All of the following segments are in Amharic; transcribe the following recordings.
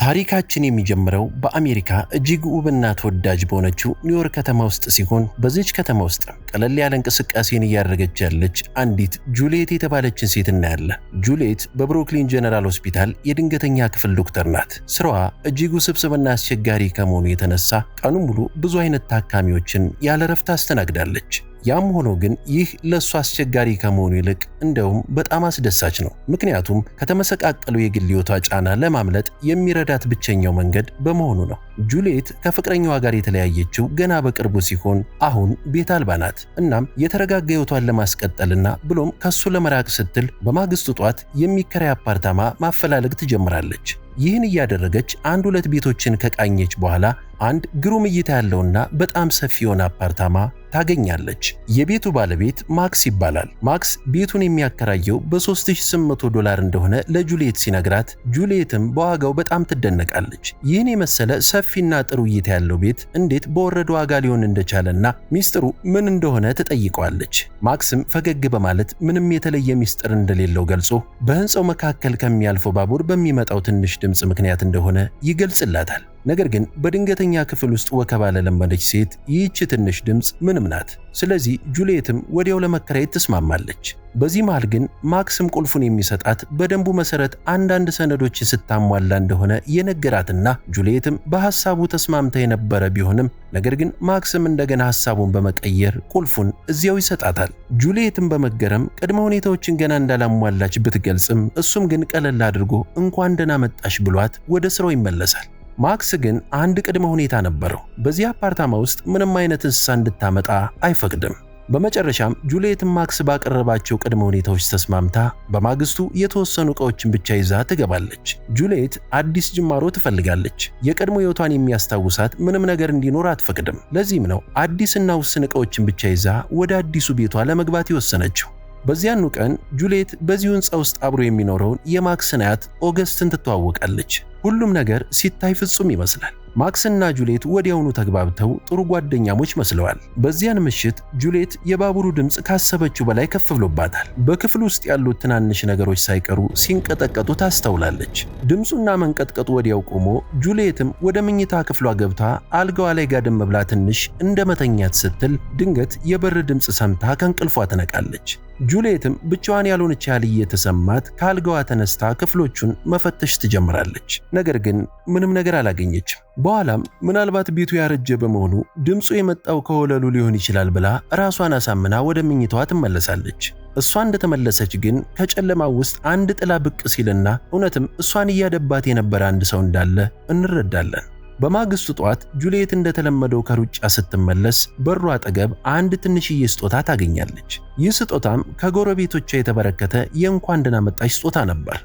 ታሪካችን የሚጀምረው በአሜሪካ እጅግ ውብና ተወዳጅ በሆነችው ኒውዮርክ ከተማ ውስጥ ሲሆን በዚች ከተማ ውስጥ ቀለል ያለ እንቅስቃሴን እያደረገች ያለች አንዲት ጁሊየት የተባለችን ሴት እናያለን። ጁሊየት በብሩክሊን ጀነራል ሆስፒታል የድንገተኛ ክፍል ዶክተር ናት። ስራዋ እጅግ ውስብስብና አስቸጋሪ ከመሆኑ የተነሳ ቀኑን ሙሉ ብዙ አይነት ታካሚዎችን ያለ እረፍት አስተናግዳለች። ያም ሆኖ ግን ይህ ለሷ አስቸጋሪ ከመሆኑ ይልቅ እንደውም በጣም አስደሳች ነው። ምክንያቱም ከተመሰቃቀለው የግል ሕይወቷ ጫና ለማምለጥ የሚረዳት ብቸኛው መንገድ በመሆኑ ነው። ጁሊየት ከፍቅረኛዋ ጋር የተለያየችው ገና በቅርቡ ሲሆን አሁን ቤት አልባ ናት። እናም የተረጋጋ ሕይወቷን ለማስቀጠልና ብሎም ከሱ ለመራቅ ስትል በማግስቱ ጧት የሚከራይ አፓርታማ ማፈላለግ ትጀምራለች። ይህን እያደረገች አንድ ሁለት ቤቶችን ከቃኘች በኋላ አንድ ግሩም እይታ ያለውና በጣም ሰፊ የሆነ አፓርታማ ታገኛለች። የቤቱ ባለቤት ማክስ ይባላል። ማክስ ቤቱን የሚያከራየው $3800 እንደሆነ ለጁሊየት ሲነግራት ጁሊየትም በዋጋው በጣም ትደነቃለች። ይህን የመሰለ ሰፊና ጥሩ እይታ ያለው ቤት እንዴት በወረደ ዋጋ ሊሆን እንደቻለና ሚስጥሩ ምን እንደሆነ ትጠይቀዋለች። ማክስም ፈገግ በማለት ምንም የተለየ ሚስጥር እንደሌለው ገልጾ በህንፃው መካከል ከሚያልፈው ባቡር በሚመጣው ትንሽ ድምፅ ምክንያት እንደሆነ ይገልጽላታል። ነገር ግን በድንገተኛ ክፍል ውስጥ ወከባ ለለመደች ሴት ይህች ትንሽ ድምፅ ምንም ናት። ስለዚህ ጁሊየትም ወዲያው ለመከራየት ትስማማለች። በዚህ መሃል ግን ማክስም ቁልፉን የሚሰጣት በደንቡ መሰረት አንዳንድ ሰነዶችን ስታሟላ እንደሆነ የነገራትና ጁሊየትም በሐሳቡ ተስማምታ የነበረ ቢሆንም ነገር ግን ማክስም እንደገና ሐሳቡን በመቀየር ቁልፉን እዚያው ይሰጣታል። ጁሊየትም በመገረም ቅድመ ሁኔታዎችን ገና እንዳላሟላች ብትገልጽም እሱም ግን ቀለል አድርጎ እንኳን ደህና መጣሽ ብሏት ወደ ስራው ይመለሳል። ማክስ ግን አንድ ቅድመ ሁኔታ ነበረው። በዚህ አፓርታማ ውስጥ ምንም አይነት እንስሳ እንድታመጣ አይፈቅድም። በመጨረሻም ጁሊየት ማክስ ባቀረባቸው ቅድመ ሁኔታዎች ተስማምታ በማግስቱ የተወሰኑ ዕቃዎችን ብቻ ይዛ ትገባለች። ጁሊየት አዲስ ጅማሮ ትፈልጋለች። የቀድሞ ሕይወቷን የሚያስታውሳት ምንም ነገር እንዲኖር አትፈቅድም። ለዚህም ነው አዲስና ውስን ዕቃዎችን ብቻ ይዛ ወደ አዲሱ ቤቷ ለመግባት የወሰነችው። በዚያኑ ቀን ጁሊየት በዚሁ ሕንፃ ውስጥ አብሮ የሚኖረውን የማክስን አያት ኦገስትን ትተዋወቃለች። ሁሉም ነገር ሲታይ ፍጹም ይመስላል። ማክስና ጁሊየት ወዲያውኑ ተግባብተው ጥሩ ጓደኛሞች መስለዋል። በዚያን ምሽት ጁሊየት የባቡሩ ድምፅ ካሰበችው በላይ ከፍ ብሎባታል። በክፍል ውስጥ ያሉት ትናንሽ ነገሮች ሳይቀሩ ሲንቀጠቀጡ ታስተውላለች። ድምፁና መንቀጥቀጡ ወዲያው ቆሞ ጁሊየትም ወደ መኝታ ክፍሏ ገብታ አልጋዋ ላይ ጋደም ብላ ትንሽ እንደመተኛት ስትል ድንገት የበር ድምፅ ሰምታ ከእንቅልፏ ትነቃለች። ጁሊየትም ብቻዋን ያልሆነች ያህል እየተሰማት ከአልጋዋ ተነስታ ክፍሎቹን መፈተሽ ትጀምራለች። ነገር ግን ምንም ነገር አላገኘችም። በኋላም ምናልባት ቤቱ ያረጀ በመሆኑ ድምፁ የመጣው ከወለሉ ሊሆን ይችላል ብላ ራሷን አሳምና ወደ መኝታዋ ትመለሳለች። እሷ እንደተመለሰች ግን ከጨለማው ውስጥ አንድ ጥላ ብቅ ሲልና እውነትም እሷን እያደባት የነበረ አንድ ሰው እንዳለ እንረዳለን። በማግስቱ ጧት ጁሊየት እንደተለመደው ከሩጫ ስትመለስ በሩ አጠገብ አንድ ትንሽዬ ስጦታ ታገኛለች። ይህ ስጦታም ከጎረቤቶቿ የተበረከተ የእንኳን ደህና መጣሽ ስጦታ ነበር።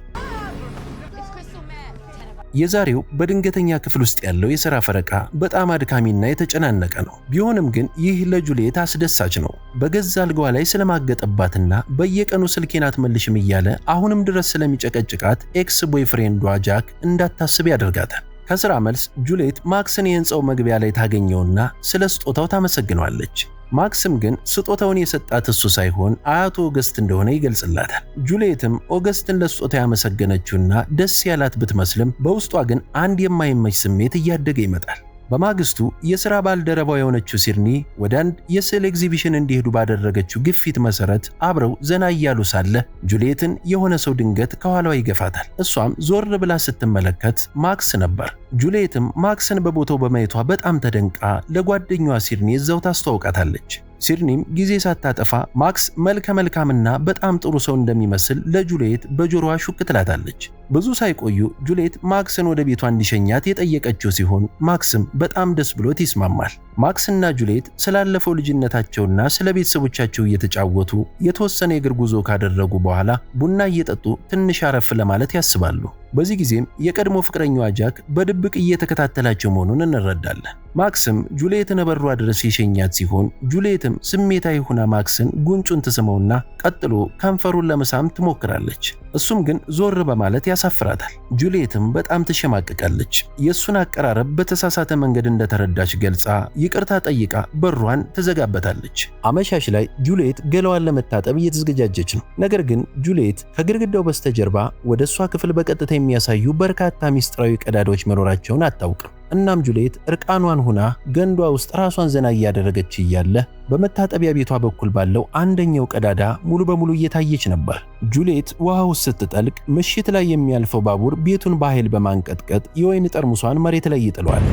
የዛሬው በድንገተኛ ክፍል ውስጥ ያለው የሥራ ፈረቃ በጣም አድካሚና የተጨናነቀ ነው። ቢሆንም ግን ይህ ለጁሊየት አስደሳች ነው። በገዛ አልጋዋ ላይ ስለማገጠባትና በየቀኑ ስልኬን አትመልሽም እያለ አሁንም ድረስ ስለሚጨቀጭቃት ኤክስ ቦይፍሬንዷ ጃክ እንዳታስብ ያደርጋታል። ከሥራ መልስ ጁሊየት ማክስን የሕንፃው መግቢያ ላይ ታገኘውና ስለ ስጦታው ታመሰግነዋለች። ማክስም ግን ስጦታውን የሰጣት እሱ ሳይሆን አያቱ ኦገስት እንደሆነ ይገልጽላታል። ጁሊየትም ኦገስትን ለስጦታ ያመሰገነችውና ደስ ያላት ብትመስልም በውስጧ ግን አንድ የማይመች ስሜት እያደገ ይመጣል። በማግስቱ የሥራ ባልደረባው የሆነችው ሲድኒ ወደ አንድ የስዕል ኤግዚቢሽን እንዲሄዱ ባደረገችው ግፊት መሰረት አብረው ዘና እያሉ ሳለ ጁሊየትን የሆነ ሰው ድንገት ከኋላዋ ይገፋታል። እሷም ዞር ብላ ስትመለከት ማክስ ነበር። ጁሊየትም ማክስን በቦታው በማየቷ በጣም ተደንቃ ለጓደኛዋ ሲድኒ እዛው ታስተዋውቃታለች። ሲድኒም ጊዜ ሳታጠፋ ማክስ መልከ መልካምና በጣም ጥሩ ሰው እንደሚመስል ለጁሊየት በጆሮዋ ሹክ ትላታለች። ብዙ ሳይቆዩ ጁሊየት ማክስን ወደ ቤቷ እንዲሸኛት የጠየቀችው ሲሆን ማክስም በጣም ደስ ብሎት ይስማማል። ማክስና ጁሊየት ስላለፈው ልጅነታቸውና ስለ ቤተሰቦቻቸው እየተጫወቱ የተወሰነ የእግር ጉዞ ካደረጉ በኋላ ቡና እየጠጡ ትንሽ አረፍ ለማለት ያስባሉ። በዚህ ጊዜም የቀድሞ ፍቅረኛዋ ጃክ በድብቅ እየተከታተላቸው መሆኑን እንረዳለን። ማክስም ጁሊየትን በሯ ድረስ የሸኛት ሲሆን ጁሊየትም ስሜታዊ ሆና ማክስን ጉንጩን ትስመውና ቀጥሎ ከንፈሩን ለመሳም ትሞክራለች። እሱም ግን ዞር በማለት ያሳፍራታል። ጁሊየትም በጣም ትሸማቀቃለች። የእሱን አቀራረብ በተሳሳተ መንገድ እንደተረዳች ገልጻ ይቅርታ ጠይቃ በሯን ትዘጋበታለች። አመሻሽ ላይ ጁሊየት ገላዋን ለመታጠብ እየተዘገጃጀች ነው። ነገር ግን ጁሊየት ከግድግዳው በስተጀርባ ወደ እሷ ክፍል በቀጥታ የሚያሳዩ በርካታ ሚስጥራዊ ቀዳዳዎች መኖራቸውን አታውቅም። እናም ጁሊየት እርቃኗን ሆና ገንዷ ውስጥ ራሷን ዘና እያደረገች እያለ በመታጠቢያ ቤቷ በኩል ባለው አንደኛው ቀዳዳ ሙሉ በሙሉ እየታየች ነበር። ጁሊየት ውሃ ውስጥ ስትጠልቅ ምሽት ላይ የሚያልፈው ባቡር ቤቱን በኃይል በማንቀጥቀጥ የወይን ጠርሙሷን መሬት ላይ ይጥለዋል።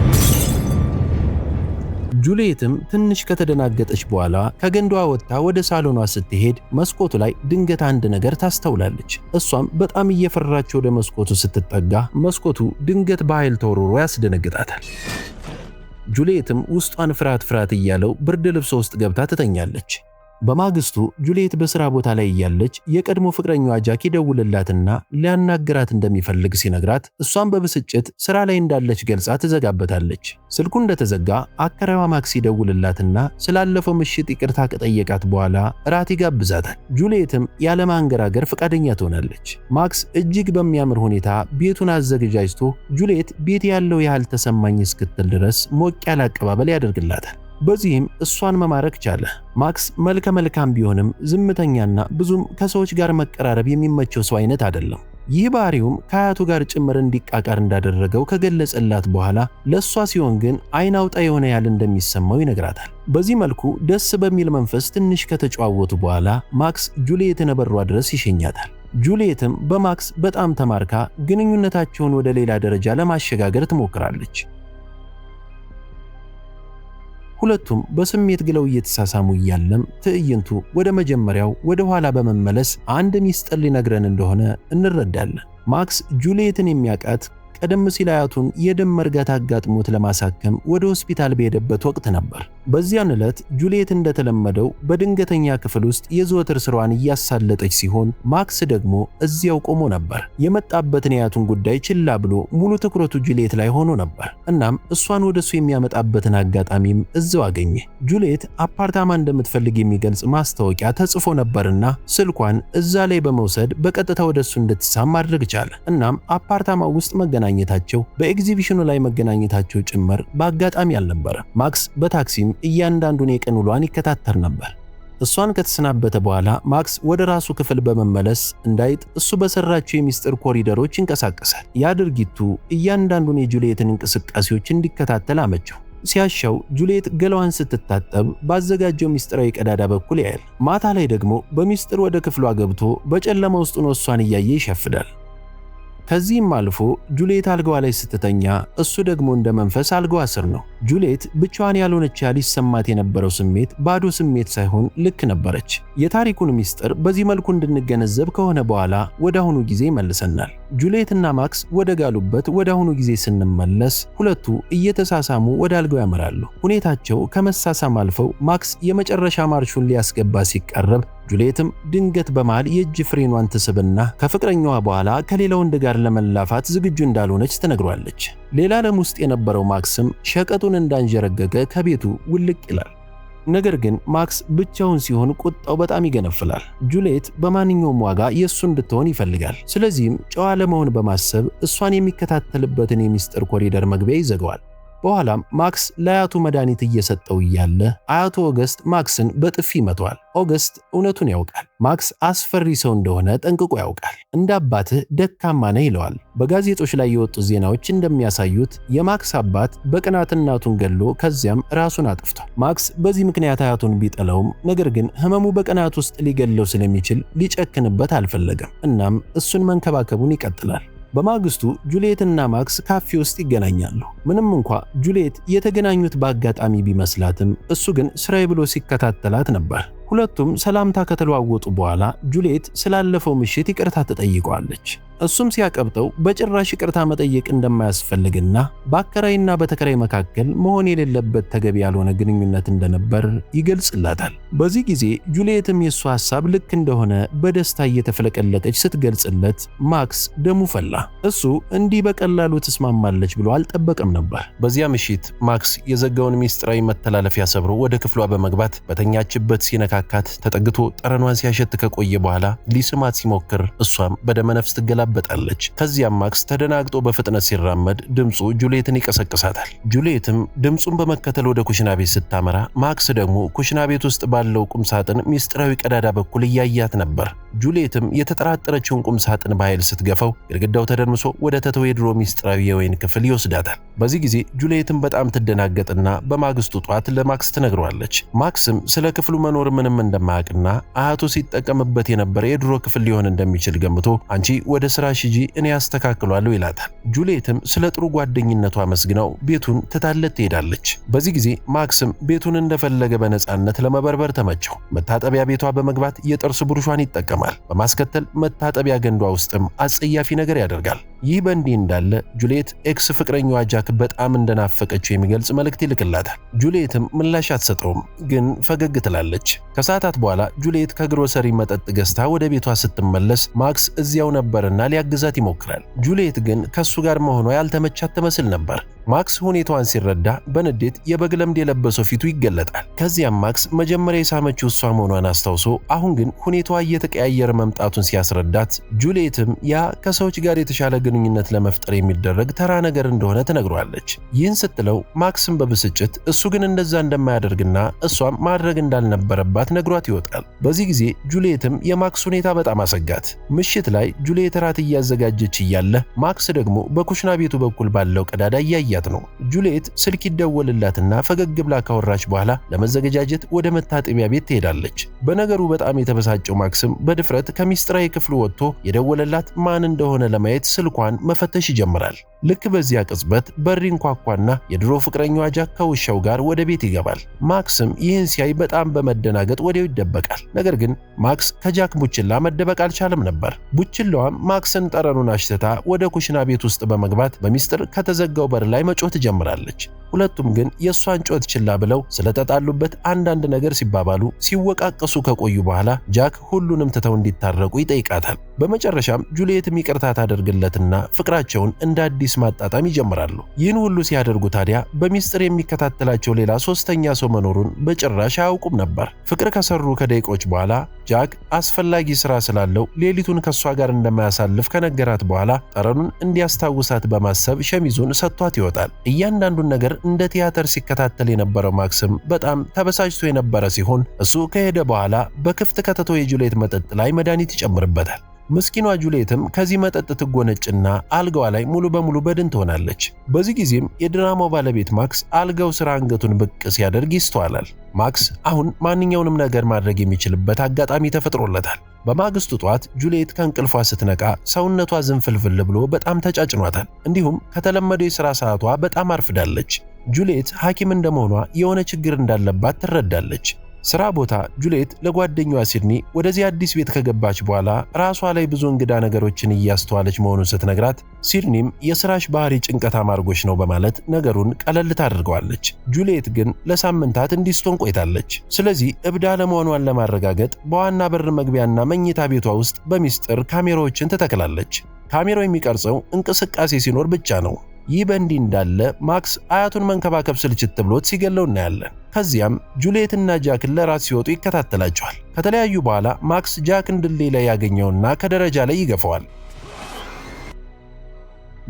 ጁሊየትም ትንሽ ከተደናገጠች በኋላ ከገንዷ ወጥታ ወደ ሳሎኗ ስትሄድ መስኮቱ ላይ ድንገት አንድ ነገር ታስተውላለች። እሷም በጣም እየፈራች ወደ መስኮቱ ስትጠጋ መስኮቱ ድንገት በኃይል ተወርውሮ ያስደነግጣታል። ጁሊየትም ውስጧን ፍርሃት እያለው ብርድ ልብሷ ውስጥ ገብታ ትተኛለች። በማግስቱ ጁሊየት በሥራ ቦታ ላይ እያለች የቀድሞ ፍቅረኛዋ ጃክ ይደውልላትና ሊያናግራት እንደሚፈልግ ሲነግራት እሷም በብስጭት ሥራ ላይ እንዳለች ገልጻ ትዘጋበታለች። ስልኩ እንደተዘጋ አከራዋ ማክስ ይደውልላትና ስላለፈው ምሽት ይቅርታ ከጠየቃት በኋላ እራት ይጋብዛታል። ጁሊየትም ያለማንገራገር ፈቃደኛ ትሆናለች። ማክስ እጅግ በሚያምር ሁኔታ ቤቱን አዘገጃጅቶ ጁሊየት ቤት ያለው ያህል ተሰማኝ እስክትል ድረስ ሞቅ ያለ አቀባበል ያደርግላታል። በዚህም እሷን መማረክ ቻለ። ማክስ መልከ መልካም ቢሆንም ዝምተኛና ብዙም ከሰዎች ጋር መቀራረብ የሚመቸው ሰው አይነት አይደለም። ይህ ባህሪውም ከአያቱ ጋር ጭምር እንዲቃቃር እንዳደረገው ከገለጸላት በኋላ ለሷ ሲሆን ግን አይን አውጣ የሆነ ያህል እንደሚሰማው ይነግራታል። በዚህ መልኩ ደስ በሚል መንፈስ ትንሽ ከተጨዋወቱ በኋላ ማክስ ጁሊየትን በሯ ድረስ ይሸኛታል። ጁሊየትም በማክስ በጣም ተማርካ ግንኙነታቸውን ወደ ሌላ ደረጃ ለማሸጋገር ትሞክራለች። ሁለቱም በስሜት ግለው እየተሳሳሙ እያለም ትዕይንቱ ወደ መጀመሪያው ወደ ኋላ በመመለስ አንድ ሚስጥር ሊነግረን እንደሆነ እንረዳለን። ማክስ ጁሊየትን የሚያውቃት ቀደም ሲል አያቱን የደም መርጋት አጋጥሞት ለማሳከም ወደ ሆስፒታል በሄደበት ወቅት ነበር። በዚያን ዕለት ጁሊየት እንደተለመደው በድንገተኛ ክፍል ውስጥ የዘወትር ስራዋን እያሳለጠች ሲሆን ማክስ ደግሞ እዚያው ቆሞ ነበር። የመጣበትን የአያቱን ጉዳይ ችላ ብሎ ሙሉ ትኩረቱ ጁሊየት ላይ ሆኖ ነበር። እናም እሷን ወደሱ የሚያመጣበትን አጋጣሚም እዛው አገኘ። ጁሊየት አፓርታማ እንደምትፈልግ የሚገልጽ ማስታወቂያ ተጽፎ ነበርና ስልኳን እዛ ላይ በመውሰድ በቀጥታ ወደሱ እንድትሳም ማድረግ ቻለ። እናም አፓርታማ ውስጥ መገናኘታቸው በኤግዚቢሽኑ ላይ መገናኘታቸው ጭምር በአጋጣሚ አልነበረ። ማክስ በታክሲም እያንዳንዱን የቀን ውሏን ይከታተል ነበር። እሷን ከተሰናበተ በኋላ ማክስ ወደ ራሱ ክፍል በመመለስ እንዳይጥ እሱ በሰራቸው የሚስጥር ኮሪደሮች ይንቀሳቀሳል። ያ ድርጊቱ እያንዳንዱን የጁሊየትን እንቅስቃሴዎች እንዲከታተል አመቸው። ሲያሻው ጁሊየት ገላዋን ስትታጠብ ባዘጋጀው ሚስጥራዊ ቀዳዳ በኩል ያያል። ማታ ላይ ደግሞ በሚስጥር ወደ ክፍሏ ገብቶ በጨለማ ውስጥ ሆኖ እሷን እያየ ይሸፍዳል። ከዚህም አልፎ ጁሊየት አልጋዋ ላይ ስትተኛ እሱ ደግሞ እንደ መንፈስ አልጋዋ ስር ነው። ጁሊየት ብቻዋን ያልሆነች ያህል ይሰማት የነበረው ስሜት ባዶ ስሜት ሳይሆን ልክ ነበረች። የታሪኩን ሚስጥር በዚህ መልኩ እንድንገነዘብ ከሆነ በኋላ ወደ አሁኑ ጊዜ ይመልሰናል። ጁሊየትና ማክስ ወደ ጋሉበት ወደ አሁኑ ጊዜ ስንመለስ ሁለቱ እየተሳሳሙ ወደ አልጋው ያመራሉ። ሁኔታቸው ከመሳሳም አልፈው ማክስ የመጨረሻ ማርሹን ሊያስገባ ሲቀርብ ጁሊየትም ድንገት በመሃል የእጅ ፍሬኗን ትስብና ከፍቅረኛዋ በኋላ ከሌላ ወንድ ጋር ለመላፋት ዝግጁ እንዳልሆነች ትነግሯለች። ሌላ ዓለም ውስጥ የነበረው ማክስም ሸቀጡን እንዳንጀረገገ ከቤቱ ውልቅ ይላል። ነገር ግን ማክስ ብቻውን ሲሆን ቁጣው በጣም ይገነፍላል። ጁሊየት በማንኛውም ዋጋ የእሱ እንድትሆን ይፈልጋል። ስለዚህም ጨዋ ለመሆን በማሰብ እሷን የሚከታተልበትን የሚስጥር ኮሪደር መግቢያ ይዘጋዋል። በኋላም ማክስ ለአያቱ መድኃኒት እየሰጠው እያለ አያቱ ኦገስት ማክስን በጥፊ ይመታዋል። ኦገስት እውነቱን ያውቃል። ማክስ አስፈሪ ሰው እንደሆነ ጠንቅቆ ያውቃል። እንደ አባትህ ደካማ ነህ ይለዋል። በጋዜጦች ላይ የወጡ ዜናዎች እንደሚያሳዩት የማክስ አባት በቅናት እናቱን ገሎ ከዚያም ራሱን አጥፍቷል። ማክስ በዚህ ምክንያት አያቱን ቢጠላውም ነገር ግን ህመሙ በቅናት ውስጥ ሊገለው ስለሚችል ሊጨክንበት አልፈለገም። እናም እሱን መንከባከቡን ይቀጥላል። በማግስቱ ጁሊየትና ማክስ ካፌ ውስጥ ይገናኛሉ። ምንም እንኳ ጁሊየት የተገናኙት በአጋጣሚ ቢመስላትም እሱ ግን ስራዬ ብሎ ሲከታተላት ነበር። ሁለቱም ሰላምታ ከተለዋወጡ በኋላ ጁሊየት ስላለፈው ምሽት ይቅርታ ትጠይቀዋለች። እሱም ሲያቀብጠው በጭራሽ ይቅርታ መጠየቅ እንደማያስፈልግና በአከራይና በተከራይ መካከል መሆን የሌለበት ተገቢ ያልሆነ ግንኙነት እንደነበር ይገልጽላታል። በዚህ ጊዜ ጁልየትም የእሱ ሐሳብ ልክ እንደሆነ በደስታ እየተፍለቀለቀች ስትገልጽለት ማክስ ደሙ ፈላ። እሱ እንዲህ በቀላሉ ትስማማለች ብሎ አልጠበቀም ነበር። በዚያ ምሽት ማክስ የዘጋውን ሚስጥራዊ መተላለፊያ ሰብሮ ወደ ክፍሏ በመግባት በተኛችበት ሲነካካት ተጠግቶ ጠረኗን ሲያሸት ከቆየ በኋላ ሊስማት ሲሞክር እሷም በደመነፍስ ትገላበጣለች። ከዚያም ማክስ ተደናግጦ በፍጥነት ሲራመድ ድምፁ ጁልየትን ይቀሰቅሳታል። ጁልየትም ድምፁን በመከተል ወደ ኩሽና ቤት ስታመራ ማክስ ደግሞ ኩሽና ቤት ውስጥ ባለው ቁም ሳጥን ሚስጥራዊ ቀዳዳ በኩል እያያት ነበር። ጁልየትም የተጠራጠረችውን ቁም ሳጥን በኃይል ስትገፋው ግድግዳው ተደርምሶ ወደ ተተወ የድሮ ሚስጥራዊ የወይን ክፍል ይወስዳታል። በዚህ ጊዜ ጁልየትም በጣም ትደናገጥና በማግስቱ ጧት ለማክስ ትነግረዋለች። ማክስም ስለ ክፍሉ መኖር ምንም እንደማያውቅና አያቱ ሲጠቀምበት የነበረ የድሮ ክፍል ሊሆን እንደሚችል ገምቶ አንቺ ወደ ስራሽ ሂጂ እኔ ያስተካክሏለሁ ይላታል። ጁልየትም ስለ ጥሩ ጓደኝነቷ መስግናው ቤቱን ትታለት ትሄዳለች። በዚህ ጊዜ ማክስም ቤቱን እንደፈለገ በነፃነት ለመበርበር ተመቸው። መታጠቢያ ቤቷ በመግባት የጥርስ ብሩሿን ይጠቀማል። በማስከተል መታጠቢያ ገንዷ ውስጥም አጸያፊ ነገር ያደርጋል። ይህ በእንዲህ እንዳለ ጁልየት ኤክስ ፍቅረኛዋ ጃክ በጣም እንደናፈቀችው የሚገልጽ መልእክት ይልክላታል። ጁልየትም ምላሽ አትሰጠውም፣ ግን ፈገግ ትላለች። ከሰዓታት በኋላ ጁልየት ከግሮሰሪ መጠጥ ገዝታ ወደ ቤቷ ስትመለስ ማክስ እዚያው ነበርና ሊያግዛት ይሞክራል። ጁልየት ግን ከሱ ጋር መሆኗ ያልተመቻት ትመስል ነበር። ማክስ ሁኔታዋን ሲረዳ በንዴት የበግ ለምድ የለበሰው ፊቱ ይገለጣል። ከዚያም ማክስ መጀመሪያ የሳመችው እሷ መሆኗን አስታውሶ አሁን ግን ሁኔታዋ እየተቀያየረ መምጣቱን ሲያስረዳት ጁልየትም ያ ከሰዎች ጋር የተሻለ ግንኙነት ለመፍጠር የሚደረግ ተራ ነገር እንደሆነ ትነግሯለች። ይህን ስትለው ማክስም በብስጭት እሱ ግን እንደዛ እንደማያደርግና እሷም ማድረግ እንዳልነበረባት ነግሯት ይወጣል። በዚህ ጊዜ ጁልየትም የማክስ ሁኔታ በጣም አሰጋት። ምሽት ላይ ጁልየት ራት እያዘጋጀች እያለ ማክስ ደግሞ በኩሽና ቤቱ በኩል ባለው ቀዳዳ እያያት ነው። ጁልየት ስልክ ይደወልላትና ፈገግ ብላ ካወራች በኋላ ለመዘገጃጀት ወደ መታጠቢያ ቤት ትሄዳለች። በነገሩ በጣም የተበሳጨው ማክስም በድፍረት ከሚስጥራዊ ክፍሉ ወጥቶ የደወለላት ማን እንደሆነ ለማየት ስልኳን መፈተሽ ይጀምራል። ልክ በዚያ ቅጽበት በር ይንኳኳና የድሮ ፍቅረኛዋ ጃክ ከውሻው ጋር ወደ ቤት ይገባል። ማክስም ይህን ሲያይ በጣም በመደናገጥ ወዲያው ይደበቃል። ነገር ግን ማክስ ከጃክ ቡችላ መደበቅ አልቻለም ነበር። ቡችላዋም ማክስን ጠረኑን አሽትታ ወደ ኩሽና ቤት ውስጥ በመግባት በሚስጥር ከተዘጋው በር ላይ መጮህ ትጀምራለች። ሁለቱም ግን የእሷን ጮት ችላ ብለው ስለተጣሉበት አንዳንድ ነገር ሲባባሉ ሲወቃቀሱ ከቆዩ በኋላ ጃክ ሁሉንም ትተው እንዲታረቁ ይጠይቃታል። በመጨረሻም ጁልየትም ይቅርታ ታደርግለትና ፍቅራቸውን እንደ አዲስ ማጣጣም ይጀምራሉ። ይህን ሁሉ ሲያደርጉ ታዲያ በሚስጥር የሚከታተላቸው ሌላ ሶስተኛ ሰው መኖሩን በጭራሽ አያውቁም ነበር። ፍቅር ከሰሩ ከደቂቆች በኋላ ጃክ አስፈላጊ ስራ ስላለው ሌሊቱን ከሷ ጋር እንደማያሳልፍ ከነገራት በኋላ ጠረኑን እንዲያስታውሳት በማሰብ ሸሚዙን ሰጥቷት ይወጣል። እያንዳንዱን ነገር እንደ ቲያትር ሲከታተል የነበረው ማክስም በጣም ተበሳጭቶ የነበረ ሲሆን እሱ ከሄደ በኋላ በክፍት ከተተው የጁልየት መጠጥ ላይ መድኃኒት ይጨምርበታል። ምስኪኗ ጁልየትም ከዚህ መጠጥ ትጎነጭና አልጋዋ ላይ ሙሉ በሙሉ በድን ትሆናለች። በዚህ ጊዜም የድራማው ባለቤት ማክስ አልጋው ስራ አንገቱን ብቅ ሲያደርግ ይስተዋላል። ማክስ አሁን ማንኛውንም ነገር ማድረግ የሚችልበት አጋጣሚ ተፈጥሮለታል። በማግስቱ ጧት ጁልየት ከእንቅልፏ ስትነቃ ሰውነቷ ዝንፍልፍል ብሎ በጣም ተጫጭኗታል። እንዲሁም ከተለመደው የሥራ ሰዓቷ በጣም አርፍዳለች። ጁልየት ሐኪም እንደመሆኗ የሆነ ችግር እንዳለባት ትረዳለች። ስራ ቦታ ጁልየት ለጓደኛዋ ሲድኒ ወደዚህ አዲስ ቤት ከገባች በኋላ ራሷ ላይ ብዙ እንግዳ ነገሮችን እያስተዋለች መሆኑን ስትነግራት ሲድኒም የስራሽ ባህሪ ጭንቀት አማርጎች ነው በማለት ነገሩን ቀለል ታደርገዋለች። ጁልየት ግን ለሳምንታት እንዲስቶን ቆይታለች። ስለዚህ እብድ አለመሆኗን ለማረጋገጥ በዋና በር መግቢያና መኝታ ቤቷ ውስጥ በሚስጥር ካሜራዎችን ትተክላለች። ካሜራው የሚቀርጸው እንቅስቃሴ ሲኖር ብቻ ነው። ይህ በእንዲህ እንዳለ ማክስ አያቱን መንከባከብ ስልችት ብሎት ሲገለው እናያለን። ከዚያም ጁልየትና ጃክን ለራት ሲወጡ ይከታተላቸዋል። ከተለያዩ በኋላ ማክስ ጃክን ድልድይ ላይ ያገኘውና ከደረጃ ላይ ይገፈዋል።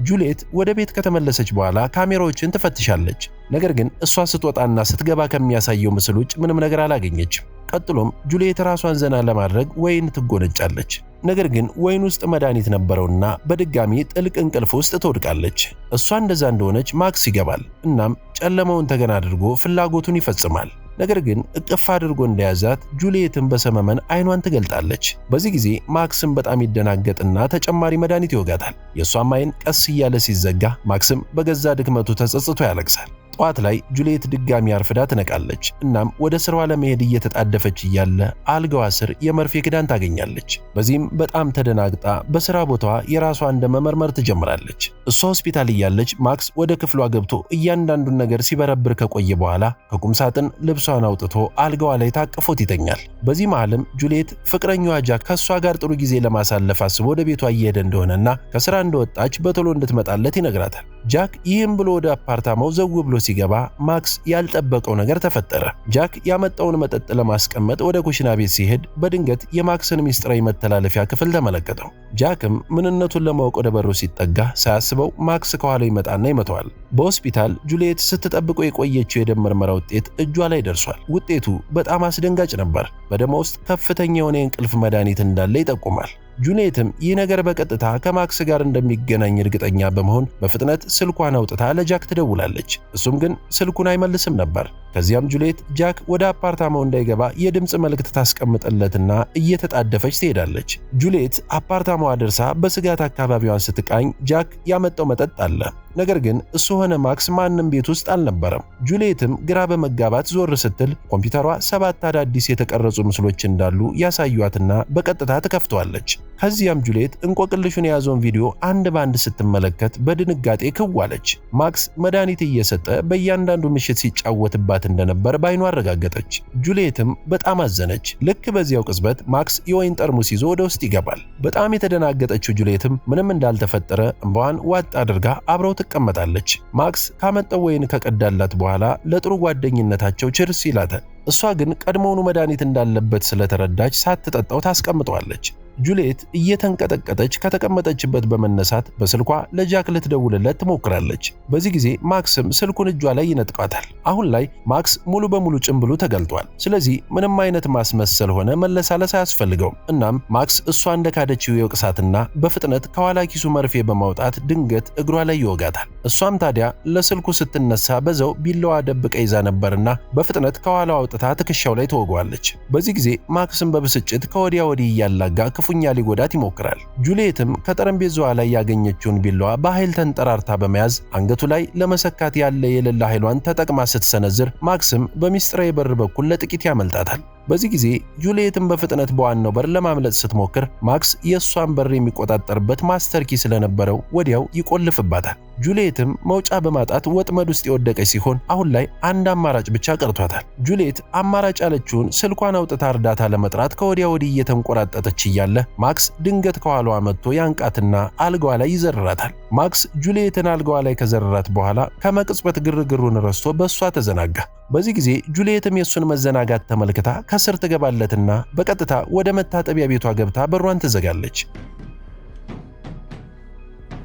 ጁልየት ወደ ቤት ከተመለሰች በኋላ ካሜራዎችን ትፈትሻለች። ነገር ግን እሷ ስትወጣና ስትገባ ከሚያሳየው ምስል ውጭ ምንም ነገር አላገኘችም። ቀጥሎም ጁልየት ራሷን ዘና ለማድረግ ወይን ትጎነጫለች። ነገር ግን ወይን ውስጥ መድኃኒት ነበረውና በድጋሚ ጥልቅ እንቅልፍ ውስጥ ትወድቃለች። እሷ እንደዛ እንደሆነች ማክስ ይገባል። እናም ጨለማውን ተገን አድርጎ ፍላጎቱን ይፈጽማል። ነገር ግን እቅፍ አድርጎ እንደያዛት ጁልየትን በሰመመን አይኗን ትገልጣለች። በዚህ ጊዜ ማክስም በጣም ይደናገጥና ተጨማሪ መድኃኒት ይወጋታል። የእሷም አይን ቀስ እያለ ሲዘጋ ማክስም በገዛ ድክመቱ ተጸጽቶ ያለቅሳል። ጠዋት ላይ ጁልየት ድጋሚ አርፍዳ ትነቃለች። እናም ወደ ስራዋ ለመሄድ እየተጣደፈች እያለ አልጋዋ ስር የመርፌ ክዳን ታገኛለች። በዚህም በጣም ተደናግጣ በስራ ቦታዋ የራሷን ደም መመርመር ትጀምራለች። እሷ ሆስፒታል እያለች ማክስ ወደ ክፍሏ ገብቶ እያንዳንዱን ነገር ሲበረብር ከቆየ በኋላ ከቁም ሳጥን ልብሷን አውጥቶ አልጋዋ ላይ ታቅፎት ይተኛል። በዚህ መሃልም ጁልየት ፍቅረኛዋ ጃክ ከእሷ ጋር ጥሩ ጊዜ ለማሳለፍ አስቦ ወደ ቤቷ እየሄደ እንደሆነና ከስራ እንደወጣች በቶሎ እንድትመጣለት ይነግራታል። ጃክ ይህም ብሎ ወደ አፓርታማው ዘው ብሎ ሲገባ ማክስ ያልጠበቀው ነገር ተፈጠረ። ጃክ ያመጣውን መጠጥ ለማስቀመጥ ወደ ኩሽና ቤት ሲሄድ በድንገት የማክስን ሚስጥራዊ መተላለፊያ ክፍል ተመለከተው። ጃክም ምንነቱን ለማወቅ ወደ በሩ ሲጠጋ ሳያስበው ማክስ ከኋላው ይመጣና ይመተዋል። በሆስፒታል ጁልየት ስትጠብቀው የቆየችው የደም ምርመራ ውጤት እጇ ላይ ደርሷል። ውጤቱ በጣም አስደንጋጭ ነበር። በደሟ ውስጥ ከፍተኛ የሆነ የእንቅልፍ መድኃኒት እንዳለ ይጠቁማል። ጁልየትም ይህ ነገር በቀጥታ ከማክስ ጋር እንደሚገናኝ እርግጠኛ በመሆን በፍጥነት ስልኳን አውጥታ ለጃክ ትደውላለች። እሱም ግን ስልኩን አይመልስም ነበር። ከዚያም ጁልየት ጃክ ወደ አፓርታማው እንዳይገባ የድምፅ መልእክት ታስቀምጥለትና እየተጣደፈች ትሄዳለች። ጁልየት አፓርታማዋ ደርሳ በስጋት አካባቢዋን ስትቃኝ ጃክ ያመጣው መጠጥ አለ። ነገር ግን እሱ ሆነ ማክስ ማንም ቤት ውስጥ አልነበረም። ጁልየትም ግራ በመጋባት ዞር ስትል ኮምፒውተሯ 7 አዳዲስ የተቀረጹ ምስሎች እንዳሉ ያሳዩአትና በቀጥታ ትከፍተዋለች። ከዚያም ጁልየት እንቆቅልሹን የያዘውን ቪዲዮ አንድ ባንድ ስትመለከት በድንጋጤ ክዋለች። ማክስ መድኃኒት እየሰጠ በእያንዳንዱ ምሽት ሲጫወትባት እንደነበር ባይኗ አረጋገጠች። ጁልየትም በጣም አዘነች። ልክ በዚያው ቅጽበት ማክስ የወይን ጠርሙስ ይዞ ወደ ውስጥ ይገባል። በጣም የተደናገጠችው ጁልየትም ምንም እንዳልተፈጠረ እንባዋን ዋጥ አድርጋ አብረው ትቀመጣለች። ማክስ ካመጣው ወይን ከቀዳላት በኋላ ለጥሩ ጓደኝነታቸው ችርስ ይላታል። እሷ ግን ቀድሞውኑ መድኃኒት እንዳለበት ስለተረዳች ሳትጠጣው ታስቀምጠዋለች። ጁልየት እየተንቀጠቀጠች ከተቀመጠችበት በመነሳት በስልኳ ለጃክ ልትደውልለት ትሞክራለች። በዚህ ጊዜ ማክስም ስልኩን እጇ ላይ ይነጥቃታል። አሁን ላይ ማክስ ሙሉ በሙሉ ጭምብሉ ተገልጧል። ስለዚህ ምንም አይነት ማስመሰል ሆነ መለሳለስ አያስፈልገውም። እናም ማክስ እሷ እንደካደችው የወቅሳትና በፍጥነት ከኋላ ኪሱ መርፌ በማውጣት ድንገት እግሯ ላይ ይወጋታል። እሷም ታዲያ ለስልኩ ስትነሳ በዛው ቢላዋ ደብቃ ይዛ ነበርና በፍጥነት ከኋላው አውጥታ ትከሻው ላይ ትወጋዋለች። በዚህ ጊዜ ማክስም በብስጭት ከወዲያ ወዲህ እያላጋ ክፉኛ ሊጎዳት ይሞክራል። ጁልየትም ከጠረጴዛዋ ላይ ያገኘችውን ቢላዋ በኃይል ተንጠራርታ በመያዝ አንገቱ ላይ ለመሰካት ያለ የሌላ ኃይሏን ተጠቅማ ስትሰነዝር ማክስም በሚስጥራዊ በር በኩል ለጥቂት ያመልጣታል። በዚህ ጊዜ ጁልየትም በፍጥነት በዋናው በር ለማምለጥ ስትሞክር ማክስ የእሷን በር የሚቆጣጠርበት ማስተር ኪ ስለነበረው ወዲያው ይቆልፍባታል። ጁልየትም መውጫ በማጣት ወጥመድ ውስጥ የወደቀች ሲሆን አሁን ላይ አንድ አማራጭ ብቻ ቀርቷታል። ጁልየት አማራጭ ያለችውን ስልኳን አውጥታ እርዳታ ለመጥራት ከወዲያ ወዲህ እየተንቆራጠጠች እያለ ማክስ ድንገት ከኋላዋ መጥቶ ያንቃትና አልጋዋ ላይ ይዘርራታል። ማክስ ጁልየትን አልጋዋ ላይ ከዘረራት በኋላ ከመቅጽበት ግርግሩን ረስቶ በእሷ ተዘናጋ። በዚህ ጊዜ ጁልየትም የሱን መዘናጋት ተመልክታ ከስር ትገባለትና በቀጥታ ወደ መታጠቢያ ቤቷ ገብታ በሯን ትዘጋለች።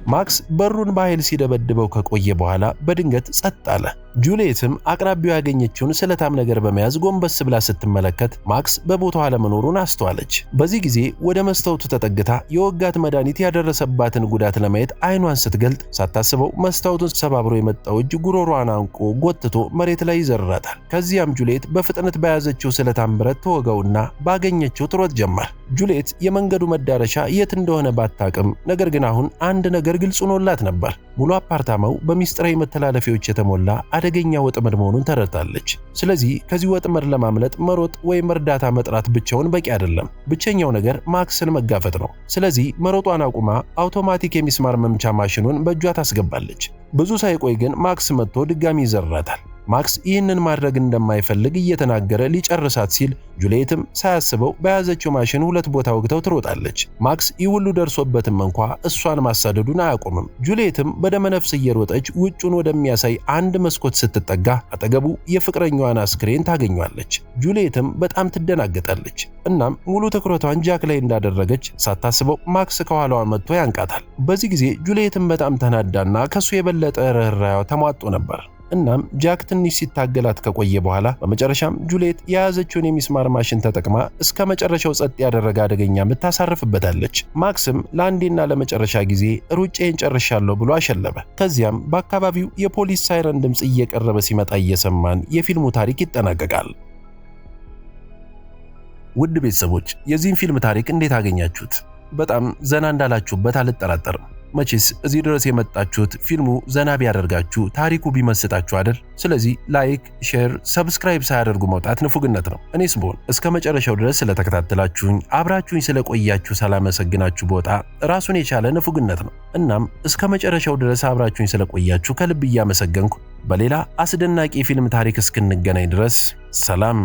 ማክስ በሩን በኃይል ሲደበድበው ከቆየ በኋላ በድንገት ጸጥ አለ። ጁልየትም አቅራቢያው ያገኘችውን ስለታም ነገር በመያዝ ጎንበስ ብላ ስትመለከት ማክስ በቦታው አለመኖሩን አስተዋለች። በዚህ ጊዜ ወደ መስታወቱ ተጠግታ የወጋት መድኃኒት ያደረሰባትን ጉዳት ለማየት አይኗን ስትገልጥ ሳታስበው መስታወቱን ሰባብሮ የመጣው እጅ ጉሮሯን አንቆ ጎትቶ መሬት ላይ ይዘርራታል። ከዚያም ጁልየት በፍጥነት በያዘችው ስለታም ብረት ተወጋውና ባገኘችው ትሮጥ ጀመር። ጁልየት የመንገዱ መዳረሻ የት እንደሆነ ባታቅም ነገር ግን አሁን አንድ ነገር ግልጽ ሆኖላት ነበር። ሙሉ አፓርታማው በሚስጥራዊ መተላለፊያዎች የተሞላ አደገኛ ወጥመድ መሆኑን ተረድታለች። ስለዚህ ከዚህ ወጥመድ ለማምለጥ መሮጥ ወይም እርዳታ መጥራት ብቻውን በቂ አይደለም። ብቸኛው ነገር ማክስን መጋፈጥ ነው። ስለዚህ መሮጧን አቁማ አውቶማቲክ የሚስማር መምቻ ማሽኑን በእጇ ታስገባለች። ብዙ ሳይቆይ ግን ማክስ መጥቶ ድጋሚ ይዘርራታል። ማክስ ይህንን ማድረግ እንደማይፈልግ እየተናገረ ሊጨርሳት ሲል ጁልየትም ሳያስበው በያዘችው ማሽን ሁለት ቦታ ወግተው ትሮጣለች። ማክስ ይህ ሁሉ ደርሶበትም እንኳ እሷን ማሳደዱን አያቆምም። ጁልየትም በደመነፍስ እየሮጠች ውጩን ወደሚያሳይ አንድ መስኮት ስትጠጋ አጠገቡ የፍቅረኛዋን አስክሬን ታገኛለች። ጁልየትም በጣም ትደናገጣለች። እናም ሙሉ ትኩረቷን ጃክ ላይ እንዳደረገች ሳታስበው ማክስ ከኋላዋ መጥቶ ያንቃታል። በዚህ ጊዜ ጁልየትም በጣም ተናዳና ከሱ የበለጠ ርኅራኄዋ ተሟጦ ነበር። እናም ጃክ ትንሽ ሲታገላት ከቆየ በኋላ በመጨረሻም ጁልየት የያዘችውን የሚስማር ማሽን ተጠቅማ እስከ መጨረሻው ጸጥ ያደረገ አደገኛ ምት ታሳርፍበታለች። ማክስም ለአንዴና ለመጨረሻ ጊዜ ሩጬን ጨርሻለሁ ብሎ አሸለበ። ከዚያም በአካባቢው የፖሊስ ሳይረን ድምፅ እየቀረበ ሲመጣ እየሰማን የፊልሙ ታሪክ ይጠናቀቃል። ውድ ቤተሰቦች የዚህን ፊልም ታሪክ እንዴት አገኛችሁት? በጣም ዘና እንዳላችሁበት አልጠራጠርም። መቼስ እዚህ ድረስ የመጣችሁት ፊልሙ ዘና ቢያደርጋችሁ ታሪኩ ቢመስጣችሁ አይደል? ስለዚህ ላይክ፣ ሼር፣ ሰብስክራይብ ሳያደርጉ መውጣት ንፉግነት ነው። እኔስ ብሆን እስከ መጨረሻው ድረስ ስለተከታተላችሁኝ አብራችሁኝ ስለቆያችሁ ሳላመሰግናችሁ ቦታ ራሱን የቻለ ንፉግነት ነው። እናም እስከ መጨረሻው ድረስ አብራችሁኝ ስለቆያችሁ ከልብ እያመሰገንኩ በሌላ አስደናቂ ፊልም ታሪክ እስክንገናኝ ድረስ ሰላም።